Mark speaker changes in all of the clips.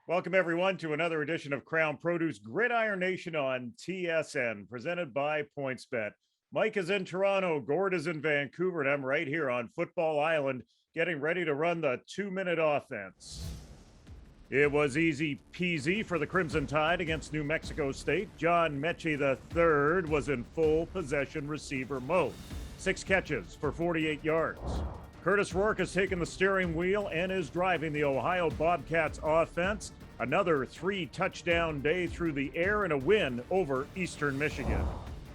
Speaker 1: Welcome, everyone, to another edition of Krown Produce Gridiron Nation on TSN, presented by PointsBet. Mike is in Toronto, Gord is in Vancouver, and I'm right here on Football Island getting ready to run the 2-minute offense. It was easy peasy for the Crimson Tide against New Mexico State. John Mechie III was in full possession receiver mode. 6 catches for 48 yards. Curtis Rourke has taken the steering wheel and is driving the Ohio Bobcats offense. Another 3-touchdown day through the air and a win over Eastern Michigan.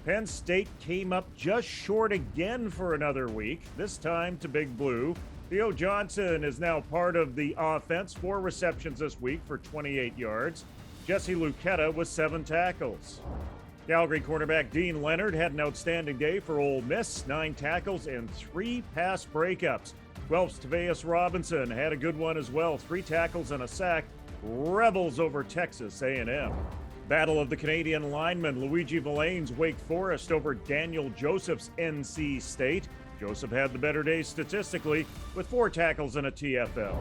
Speaker 1: Penn State came up just short again for another week, this time to Big Blue. Theo Johnson is now part of the offense, 4 receptions this week for 28 yards. Jesse Luketa with 7 tackles. Calgary cornerback Dean Leonard had an outstanding day for Ole Miss, 9 tackles and 3 pass breakups. Guelph's Taveus Robinson had a good one as well, 3 tackles and a sack. Rebels over Texas A&M. Battle of the Canadian linemen, Luigi Villain's Wake Forest over Daniel Joseph's NC State. Joseph had the better day statistically with 4 tackles and a TFL.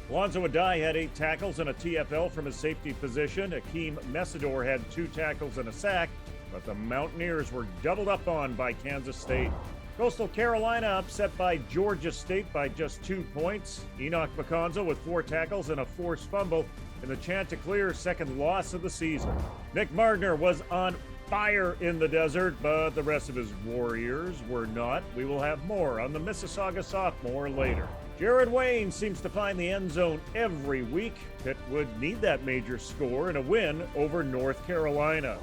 Speaker 1: Alonzo Adai had 8 tackles and a TFL from his safety position. Akeem Messidor had 2 tackles and a sack, but the Mountaineers were doubled up on by Kansas State. Coastal Carolina upset by Georgia State by just 2 points. Enoch McConzo with 4 tackles and a forced fumble in the Chanticleer's second loss of the season. Nick Mardner was on fire in the desert, but the rest of his Warriors were not. We will have more on the Mississauga sophomore later. Jared Wayne seems to find the end zone every week. Pitt would need that major score in a win over North Carolina.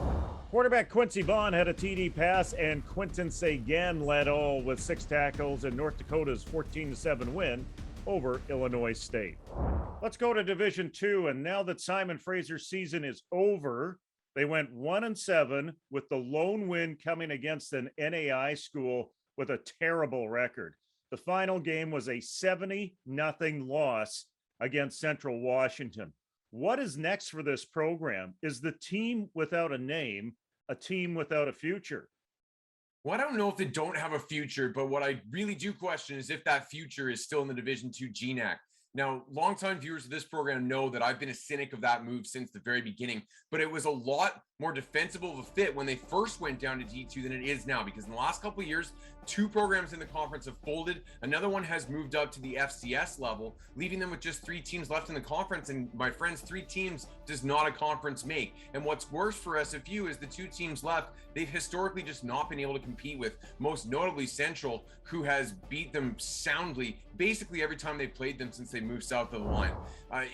Speaker 1: Quarterback Quincy Vaughn had a TD pass, and Quentin Sagan led all with 6 tackles in North Dakota's 14-7 win over Illinois State. Let's go to Division II, and now that Simon Fraser's season is over, they went 1-7 with the lone win coming against an NAI school with a terrible record. The final game was a 70-0 loss against Central Washington. What is next for this program? Is the team without a name a team without a future?
Speaker 2: Well, I don't know if they don't have a future, but what I really do question is if that future is still in the Division II GNAC. Now, longtime viewers of this program know that I've been a cynic of that move since the very beginning, but it was a lot more defensible of a fit when they first went down to D2 than it is now, because in the last couple of years, 2 programs in the conference have folded. Another one has moved up to the FCS level, leaving them with just 3 teams left in the conference. And my friends, 3 teams does not a conference make. And what's worse for SFU is the 2 teams left, they've historically just not been able to compete with, most notably Central, who has beat them soundly basically every time they played them since they moved south of the line.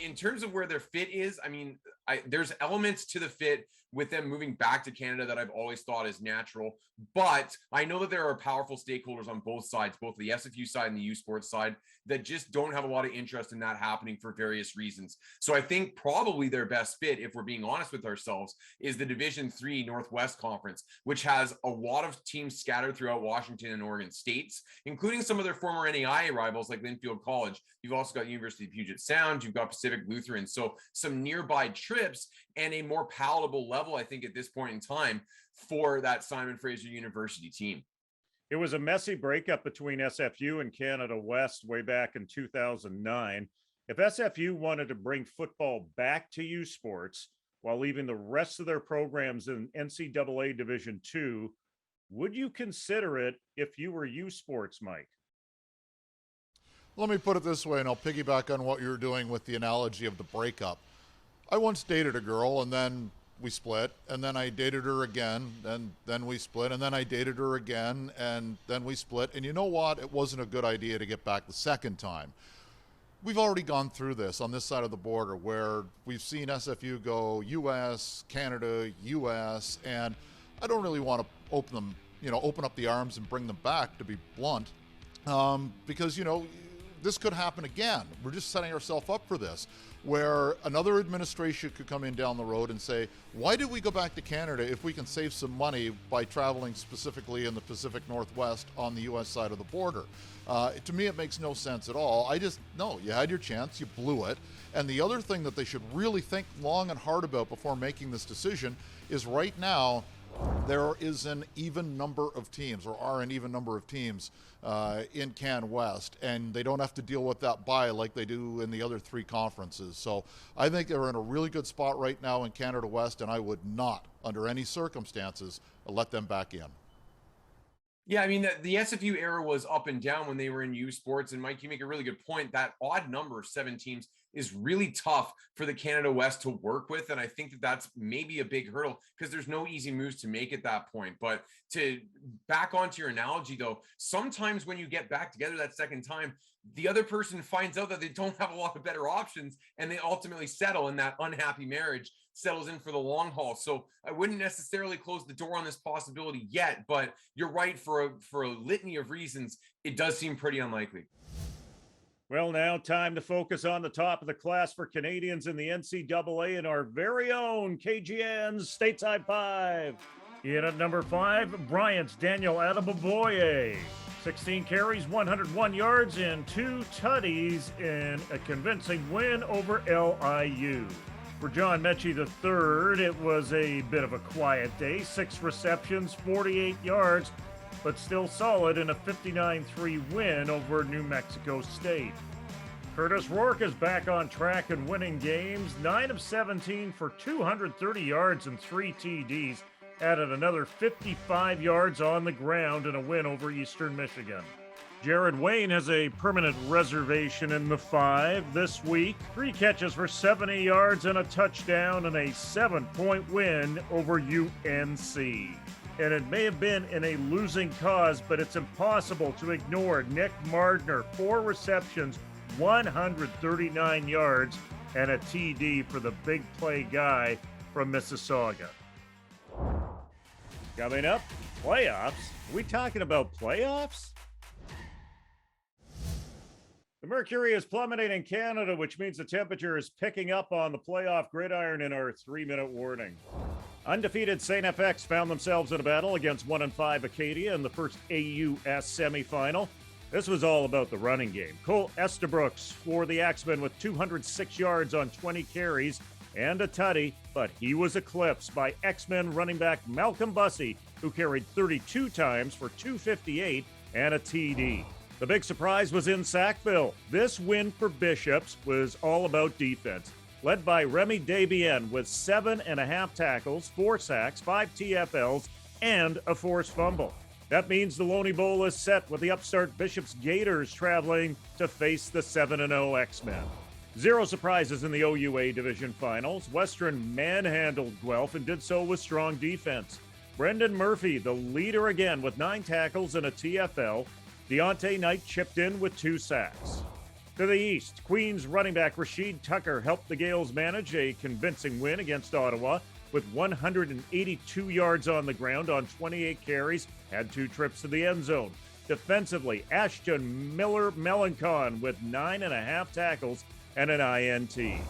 Speaker 2: In terms of where their fit is, I mean, there's elements to the fit with them moving back to Canada that I've always thought is natural. But I know that there are powerful stakeholders on both sides, both the SFU side and the U Sports side, that just don't have a lot of interest in that happening for various reasons. So I think probably their best fit, if we're being honest with ourselves, is the Division III Northwest Conference, which has a lot of teams scattered throughout Washington and Oregon states, including some of their former NAIA rivals like Linfield College. You've also got University of Puget Sound, you've got Pacific Lutheran. So some nearby trips and a more palatable level, I think, at this point in time for that Simon Fraser University team.
Speaker 1: It was a messy breakup between SFU and Canada West way back in 2009. If SFU wanted to bring football back to U Sports while leaving the rest of their programs in NCAA Division II, would you consider it if you were U Sports, Mike?
Speaker 3: Let me put it this way, and I'll piggyback on what you were doing with the analogy of the breakup. I once dated a girl, and then we split, and then I dated her again, and then we split, and then I dated her again, and then we split. And you know what? It wasn't a good idea to get back the second time. We've already gone through this on this side of the border where we've seen SFU go U.S., Canada, U.S., and I don't really want to open up the arms and bring them back, to be blunt, because, this could happen again. We're just setting ourselves up for this, where another administration could come in down the road and say, why did we go back to Canada if we can save some money by traveling specifically in the Pacific Northwest on the U.S. side of the border? To me, it makes no sense at all. No, you had your chance, you blew it. And the other thing that they should really think long and hard about before making this decision is right now, there is an even number of teams, or are an even number of teams in Can West, and they don't have to deal with that bye like they do in the other three conferences. So I think they're in a really good spot right now in Canada West, and I would not, under any circumstances, let them back in.
Speaker 2: Yeah, I mean, the SFU era was up and down when they were in U Sports. And Mike, you make a really good point. That odd number of 7 teams is really tough for the Canada West to work with. And I think that that's maybe a big hurdle because there's no easy moves to make at that point. But to back onto your analogy, though, sometimes when you get back together that second time, the other person finds out that they don't have a lot of better options and they ultimately settle, and that unhappy marriage settles in for the long haul. So I wouldn't necessarily close the door on this possibility yet, but you're right, for a litany of reasons, it does seem pretty unlikely.
Speaker 1: Well, now time to focus on the top of the class for Canadians in the NCAA and our very own KGN's Stateside 5. In at number 5, Bryant's Daniel Adeboboye. 16 carries, 101 yards, and 2 tutties in a convincing win over LIU. For John Mechie III, it was a bit of a quiet day. 6 receptions, 48 yards, but still solid in a 59-3 win over New Mexico State. Curtis Rourke is back on track and winning games. 9 of 17 for 230 yards and 3 TDs. Added another 55 yards on the ground in a win over Eastern Michigan. Jared Wayne has a permanent reservation in the 5 this week. 3 catches for 70 yards and a touchdown in a 7-point win over UNC. And it may have been in a losing cause, but it's impossible to ignore Nick Mardner. 4 receptions, 139 yards, and a TD for the big play guy from Mississauga. Coming up, playoffs. Are we talking about playoffs? The mercury is plummeting in Canada, which means the temperature is picking up on the playoff gridiron in our 3-minute warning. Undefeated St. FX found themselves in a battle against 1-5 Acadia in the first AUS semifinal. This was all about the running game. Cole Estabrooks for the Axemen with 206 yards on 20 carries and a tutty, but he was eclipsed by X-Men running back Malcolm Bussey, who carried 32 times for 258 and a TD. The big surprise was in Sackville. This win for Bishops was all about defense, led by Remy Desbiens with 7.5 tackles, 4 sacks, 5 TFLs, and a forced fumble. That means the Loney Bowl is set with the upstart Bishops Gators traveling to face the 7-0 X-Men. 0 surprises in the OUA Division Finals. Western manhandled Guelph and did so with strong defense. Brendan Murphy, the leader again with 9 tackles and a TFL. Deontay Knight chipped in with 2 sacks. To the east, Queens running back Rashid Tucker helped the Gales manage a convincing win against Ottawa with 182 yards on the ground on 28 carries, had 2 trips to the end zone. Defensively, Ashton Miller-Melancon with 9.5 tackles and an INT.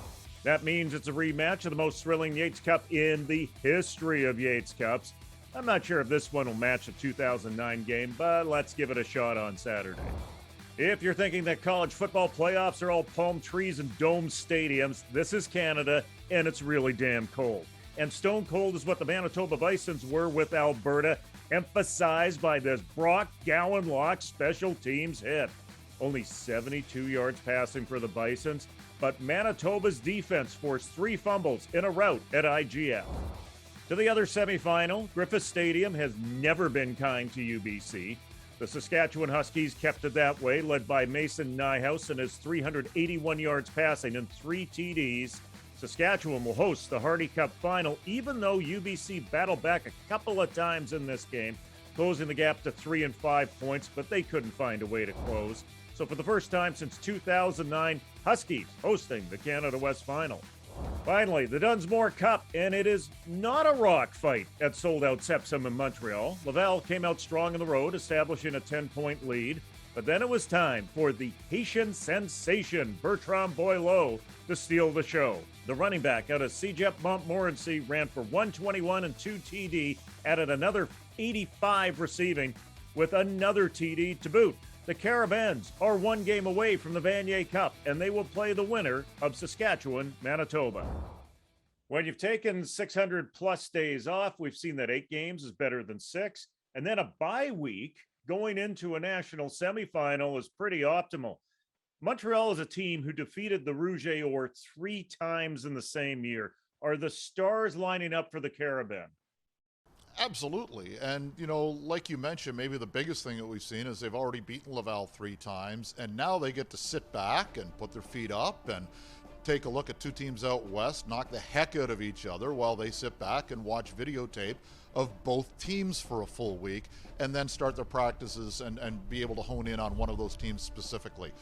Speaker 1: That means it's a rematch of the most thrilling Yates Cup in the history of Yates Cups. I'm not sure if this one will match the 2009 game, but let's give it a shot on Saturday. If you're thinking that college football playoffs are all palm trees and domed stadiums, this is Canada, and it's really damn cold. And stone cold is what the Manitoba Bisons were with Alberta, emphasized by this Brock Gowan-Locke special teams hit. Only 72 yards passing for the Bisons, but Manitoba's defense forced 3 fumbles in a rout at IGF. To the other semifinal, Griffith Stadium has never been kind to UBC. The Saskatchewan Huskies kept it that way, led by Mason Nyhouse and his 381 yards passing and 3 TDs. Saskatchewan will host the Hardy Cup final, even though UBC battled back a couple of times in this game, closing the gap to 3 and 5 points, but they couldn't find a way to close. So for the first time since 2009, Huskies hosting the Canada West final. Finally, the Dunsmore Cup, and it is not a rock fight at sold-out Sepsum in Montreal. Laval came out strong on the road, establishing a 10-point lead. But then it was time for the Haitian sensation, Bertrand Boileau, to steal the show. The running back out of CEGEP Montmorency ran for 121 and 2 TD, added another 85 receiving with another TD to boot. The Carabins are 1 game away from the Vanier Cup, and they will play the winner of Saskatchewan, Manitoba. When you've taken 600 plus days off, we've seen that 8 games is better than 6. And then a bye week going into a national semifinal is pretty optimal. Montreal is a team who defeated the Rouge et Or 3 times in the same year. Are the stars lining up for the Carabin?
Speaker 3: Absolutely. And, like you mentioned, maybe the biggest thing that we've seen is they've already beaten Laval 3 times, and now they get to sit back and put their feet up and take a look at 2 teams out west, knock the heck out of each other while they sit back and watch videotape of both teams for a full week, and then start their practices and be able to hone in on one of those teams specifically.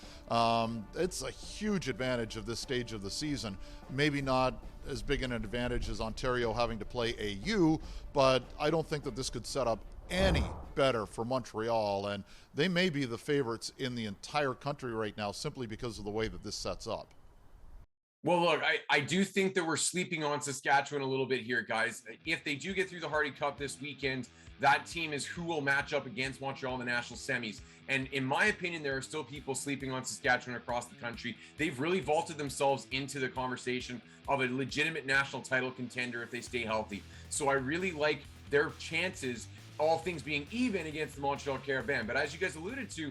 Speaker 3: It's a huge advantage of this stage of the season. Maybe not as big an advantage as Ontario having to play AU, but I don't think that this could set up any better for Montreal, and they may be the favorites in the entire country right now simply because of the way that this sets up.
Speaker 2: Well, look, I do think that we're sleeping on Saskatchewan a little bit here, guys. If they do get through the Hardy Cup this weekend, that team is who will match up against Montreal in the national semis. And in my opinion, there are still people sleeping on Saskatchewan across the country. They've really vaulted themselves into the conversation of a legitimate national title contender if they stay healthy. So I really like their chances, all things being even, against the Montreal Carabin. But as you guys alluded to,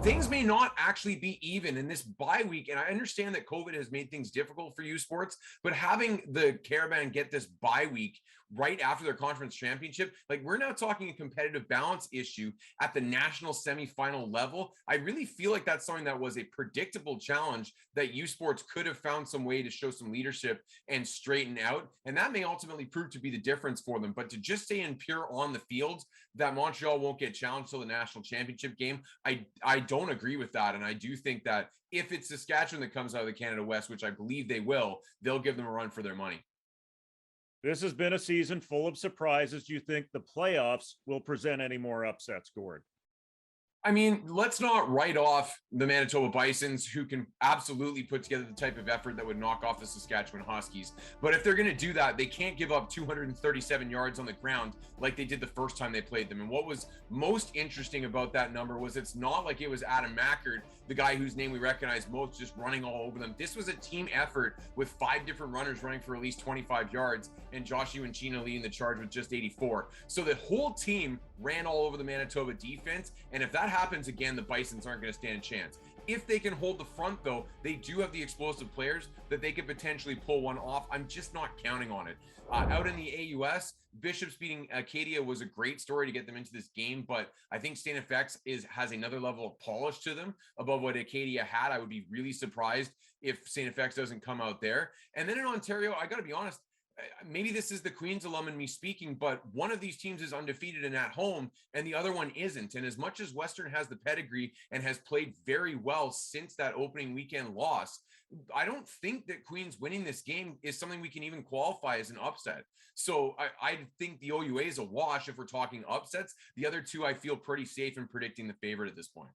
Speaker 2: things may not actually be even in this bye week. And I understand that COVID has made things difficult for U Sports, but having the Carabin get this bye week right after their conference championship, like, we're now talking a competitive balance issue at the national semifinal level. I really feel like that's something that was a predictable challenge that U Sports could have found some way to show some leadership and straighten out. And that may ultimately prove to be the difference for them. But to just stay in pure on the field that Montreal won't get challenged till the national championship game, I don't agree with that. And I do think that if it's Saskatchewan that comes out of the Canada West, which I believe they will, they'll give them a run for their money.
Speaker 1: This has been a season full of surprises. Do you think the playoffs will present any more upsets, Gord?
Speaker 2: I mean, let's not write off the Manitoba Bisons, who can absolutely put together the type of effort that would knock off the Saskatchewan Huskies. But if they're going to do that, they can't give up 237 yards on the ground like they did the first time they played them. And what was most interesting about that number was it's not like it was Adam Mackard, the guy whose name we recognize most, just running all over them. This was a team effort with 5 different runners running for at least 25 yards, and Josh Uinchina leading the charge with just 84. So the whole team ran all over the Manitoba defense. And if that happens again, the Bisons aren't going to stand a chance. If they can hold the front, though, they do have the explosive players that they could potentially pull one off. I'm just not counting on it. Out in the AUS, Bishops beating Acadia was a great story to get them into this game, but I think St. FX has another level of polish to them above what Acadia had. I would be really surprised if St. FX doesn't come out there. And then in Ontario, I got to be honest, maybe this is the Queens alum in me speaking, but one of these teams is undefeated and at home, and the other one isn't. And as much as Western has the pedigree and has played very well since that opening weekend loss, I don't think that Queens winning this game is something we can even qualify as an upset. So I think the OUA is a wash if we're talking upsets. The other two, I feel pretty safe in predicting the favorite at this point.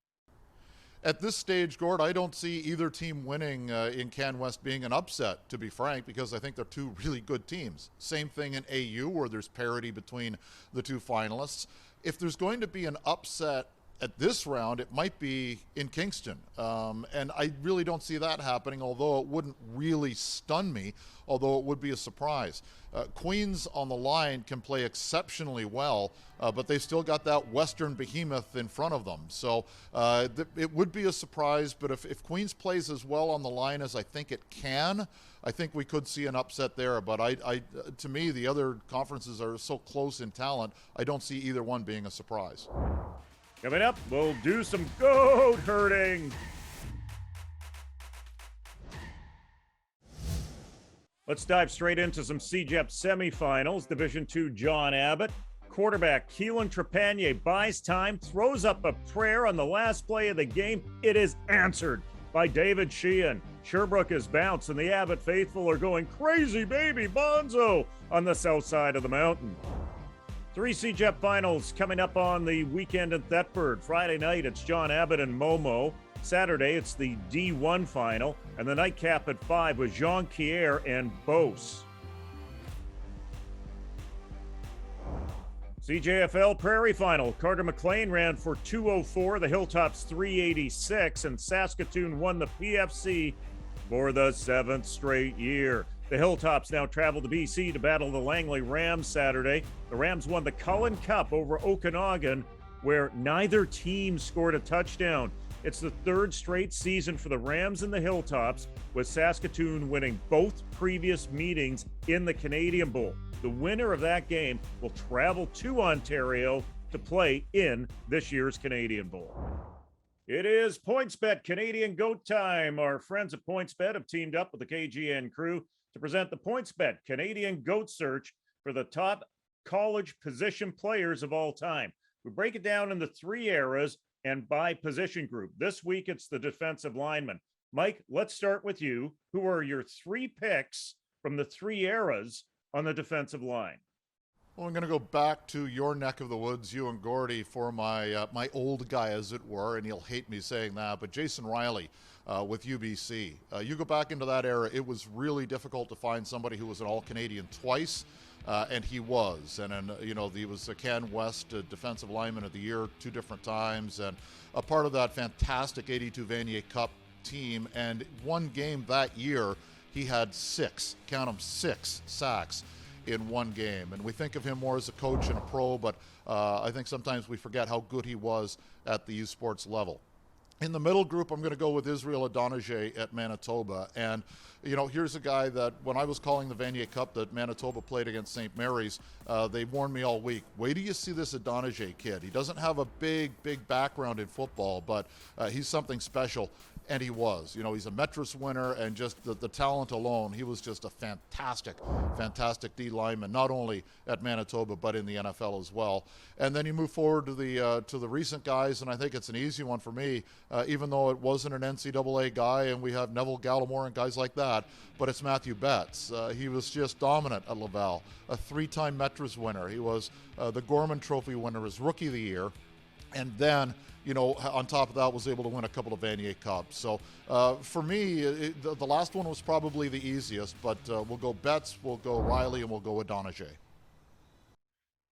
Speaker 3: At this stage, Gord, I don't see either team winning in Can West being an upset, to be frank, because I think they're 2 really good teams. Same thing in AU, where there's parity between the 2 finalists. If there's going to be an upset at this round, it might be in Kingston. And I really don't see that happening, although it wouldn't really stun me, although it would be a surprise. Queens on the line can play exceptionally well, but they've still got that Western behemoth in front of them. So it would be a surprise, but if Queens plays as well on the line as I think it can, I think we could see an upset there. But to me, the other conferences are so close in talent, I don't see either one being a surprise.
Speaker 1: Coming up, we'll do some goat herding. Let's dive straight into some CJEP semifinals. Division II, John Abbott. Quarterback Keelan Trepanier buys time, throws up a prayer on the last play of the game. It is answered by David Sheehan. Sherbrooke is bounced, and the Abbott faithful are going crazy, baby bonzo on the south side of the mountain. 3 CJEP finals coming up on the weekend in Thetford. Friday night, it's John Abbott and Momo. Saturday, it's the D1 final, and the nightcap at 5 was Jean-Pierre and Beauce. CJFL Prairie Final. Carter McLean ran for 204, the Hilltops 386, and Saskatoon won the PFC for the 7th straight year. The Hilltops now travel to BC to battle the Langley Rams Saturday. The Rams won the Cullen Cup over Okanagan, where neither team scored a touchdown. It's the third straight season for the Rams and the Hilltops, with Saskatoon winning both previous meetings in the Canadian Bowl. The winner of that game will travel to Ontario to play in this year's Canadian Bowl. It is PointsBet Canadian GOAT time. Our friends at PointsBet have teamed up with the KGN crew to present the PointsBet Canadian GOAT search for the top college position players of all time. We break it down into 3 eras and by position group. This week, it's the defensive linemen. Mike, let's start with you. Who are your 3 picks from the 3 eras on the defensive line?
Speaker 3: Well, I'm going to go back to your neck of the woods, you and Gordy, for my my old guy, as it were, and he'll hate me saying that, but Jason Riley with UBC. You go back into that era, it was really difficult to find somebody who was an All-Canadian twice, and he was. And he was a Can West defensive lineman of the year 2 different times, and a part of that fantastic 82 Vanier Cup team. And one game that year, he had 6 sacks in one game. And we think of him more as a coach and a pro, but I think sometimes we forget how good he was at the U Sports level. In the middle group, I'm going to go with Israel Adonijah at Manitoba. And, here's a guy that when I was calling the Vanier Cup that Manitoba played against St. Mary's, they warned me all week, wait till you see this Adonijah kid. He doesn't have a big background in football, but he's something special. And he was. He's a Metris winner, and just the talent alone, he was just a fantastic D lineman, not only at Manitoba, but in the NFL as well. And then you move forward to the recent guys, and I think it's an easy one for me, even though it wasn't an NCAA guy, and we have Neville Gallimore and guys like that, but it's Matthew Betts. He was just dominant at Laval, a 3-time Metris winner. He was the Gorman Trophy winner as Rookie of the Year, and then on top of that, was able to win a couple of Vanier Cups. So for me, the last one was probably the easiest, but we'll go Betts, we'll go Riley, and we'll go Adonijah.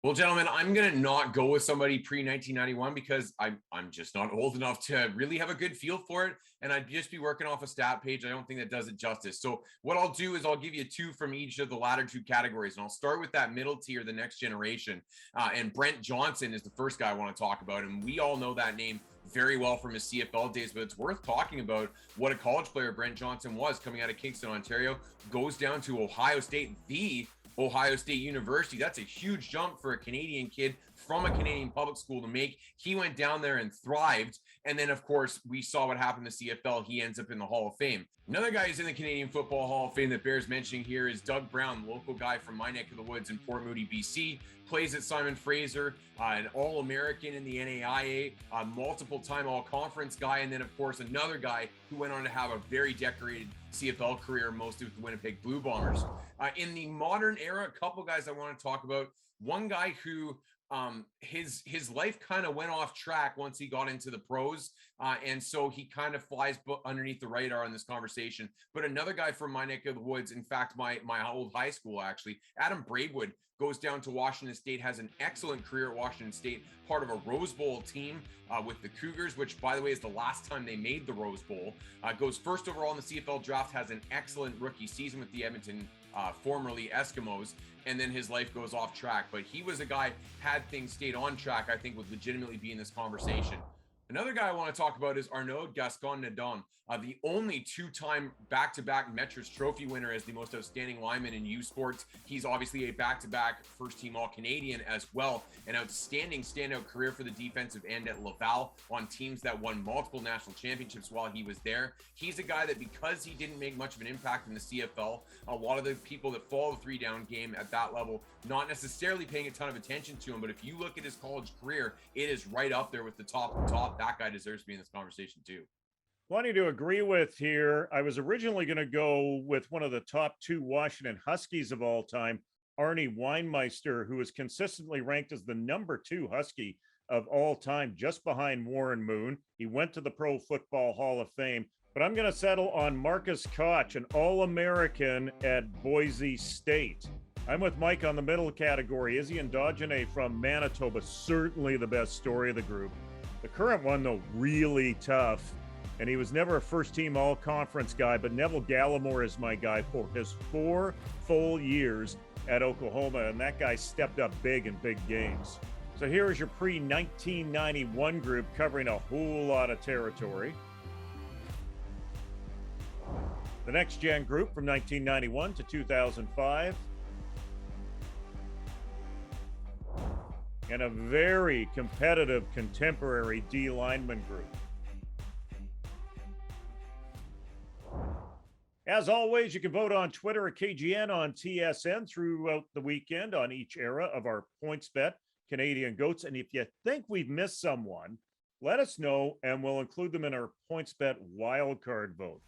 Speaker 2: Well, gentlemen, I'm going to not go with somebody pre-1991 because I'm just not old enough to really have a good feel for it. And I'd just be working off a stat page. I don't think that does it justice. So what I'll do is I'll give you 2 from each of the latter 2 categories. And I'll start with that middle tier, the next generation. And Brent Johnson is the first guy I want to talk about. And we all know that name very well from his CFL days, but it's worth talking about what a college player Brent Johnson was coming out of Kingston, Ontario, goes down to Ohio State, the Ohio State University. That's a huge jump for a Canadian kid from a Canadian public school to make. He went down there and thrived. And then, of course, we saw what happened to CFL. He ends up in the Hall of Fame. Another guy who's in the Canadian Football Hall of Fame that bears mentioning here is Doug Brown, local guy from my neck of the woods in Port Moody, BC. Plays at Simon Fraser, an All-American in the NAIA, a multiple-time All-Conference guy, and then, of course, another guy who went on to have a very decorated CFL career, mostly with the Winnipeg Blue Bombers. In the modern era, a couple guys I want to talk about. One guy who his life kind of went off track once he got into the pros, and so he kind of flies underneath the radar in this conversation. But another guy from my neck of the woods, in fact, my old high school, actually, Adam Braidwood, goes down to Washington State, has an excellent career at Washington State, part of a Rose Bowl team with the Cougars, which, by the way, is the last time they made the Rose Bowl. Goes first overall in the CFL draft, has an excellent rookie season with the Edmonton, formerly Eskimos, and then his life goes off track. But he was a guy, had things stayed on track, I think would legitimately be in this conversation. Another guy I want to talk about is Arnold Gascon Nadan, the only 2-time back-to-back Metris Trophy winner as the most outstanding lineman in U Sports. He's obviously a back-to-back first-team All-Canadian as well. An outstanding standout career for the defensive end at Laval on teams that won multiple national championships while he was there. He's a guy that, because he didn't make much of an impact in the CFL, a lot of the people that follow the 3-down game at that level, not necessarily paying a ton of attention to him, but if you look at his college career, it is right up there with the top. That guy deserves to be in this conversation too.
Speaker 1: Plenty to agree with here. I was originally going to go with one of the top 2 Washington Huskies of all time, Arne Weinmeister, who is consistently ranked as the number 2 Husky of all time, just behind Warren Moon. He went to the Pro Football Hall of Fame, but I'm going to settle on Marcus Koch, an All-American at Boise State. I'm with Mike on the middle category. Izzy Endogene from Manitoba, certainly the best story of the group. The current one, though, really tough. And he was never a first-team all-conference guy, but Neville Gallimore is my guy for his 4 full years at Oklahoma, and that guy stepped up big in big games. So here is your pre-1991 group covering a whole lot of territory. The next-gen group from 1991 to 2005. And a very competitive contemporary D lineman group. As always, you can vote on Twitter at KGN on TSN throughout the weekend on each era of our PointsBet Canadian GOATs. And if you think we've missed someone, let us know and we'll include them in our PointsBet wildcard vote.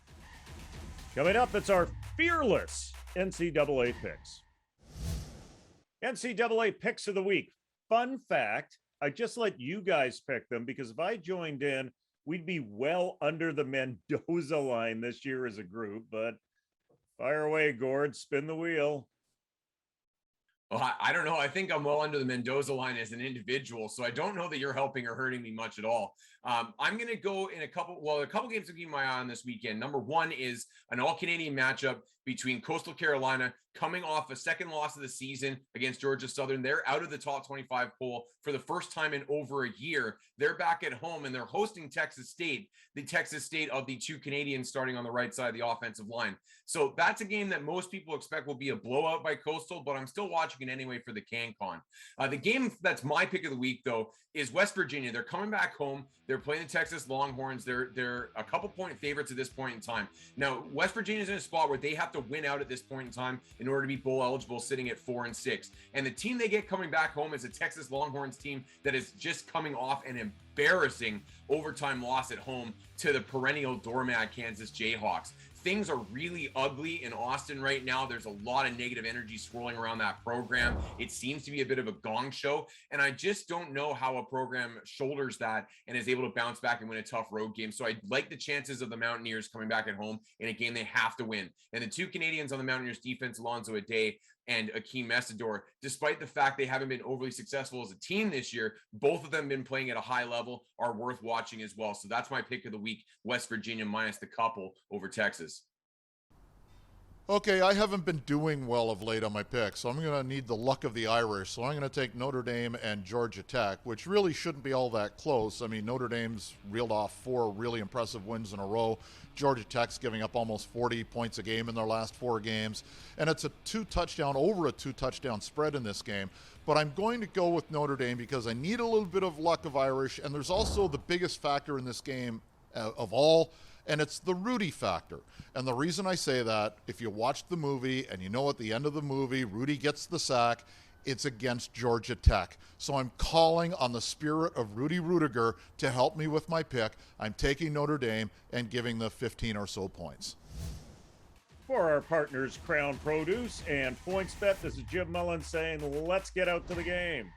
Speaker 1: Coming up, it's our fearless NCAA picks. NCAA picks of the week. Fun fact, I just let you guys pick them because if I joined in, we'd be well under the Mendoza line this year as a group, but fire away, Gord, spin the wheel.
Speaker 2: Well, I don't know. I think I'm well under the Mendoza line as an individual, so I don't know that you're helping or hurting me much at all. I'm going to go in a couple games to keep my eye on this weekend. Number one is an all-Canadian matchup between Coastal Carolina coming off a second loss of the season against Georgia Southern. They're out of the top 25 poll for the first time in over a year. They're back at home and they're hosting Texas State, the Texas State of the 2 Canadians starting on the right side of the offensive line. So that's a game that most people expect will be a blowout by Coastal, but I'm still watching it anyway for the CanCon. The game that's my pick of the week, though, is West Virginia. They're coming back home. They're playing the Texas Longhorns. They're a couple point favorites at this point in time. Now, West Virginia's in a spot where they have to win out at this point in time in order to be bowl eligible, sitting at 4-6. And the team they get coming back home is a Texas Longhorns team that is just coming off an embarrassing overtime loss at home to the perennial doormat Kansas Jayhawks. Things are really ugly in Austin right now. There's a lot of negative energy swirling around that program. It seems to be a bit of a gong show, and I just don't know how a program shoulders that and is able to bounce back and win a tough road game. So I like the chances of the Mountaineers coming back at home in a game they have to win. And the 2 Canadians on the Mountaineers defense, Alonzo Ade and Akeem Messidor, despite the fact they haven't been overly successful as a team this year, both of them been playing at a high level, are worth watching as well. So that's my pick of the week, West Virginia minus the couple over Texas.
Speaker 3: Okay, I haven't been doing well of late on my picks, so I'm going to need the luck of the Irish. So I'm going to take Notre Dame and Georgia Tech, which really shouldn't be all that close. I mean, Notre Dame's reeled off 4 really impressive wins in a row. Georgia Tech's giving up almost 40 points a game in their last 4 games. And it's over a two touchdown spread in this game. But I'm going to go with Notre Dame because I need a little bit of luck of Irish. And there's also the biggest factor in this game of all, and it's the Rudy factor. And the reason I say that, if you watch the movie and you know at the end of the movie, Rudy gets the sack, it's against Georgia Tech. So I'm calling on the spirit of Rudy Rudiger to help me with my pick. I'm taking Notre Dame and giving the 15 or so points.
Speaker 1: For our partners, Krown Produce and PointsBet, this is Jim Mullen saying, let's get out to the game.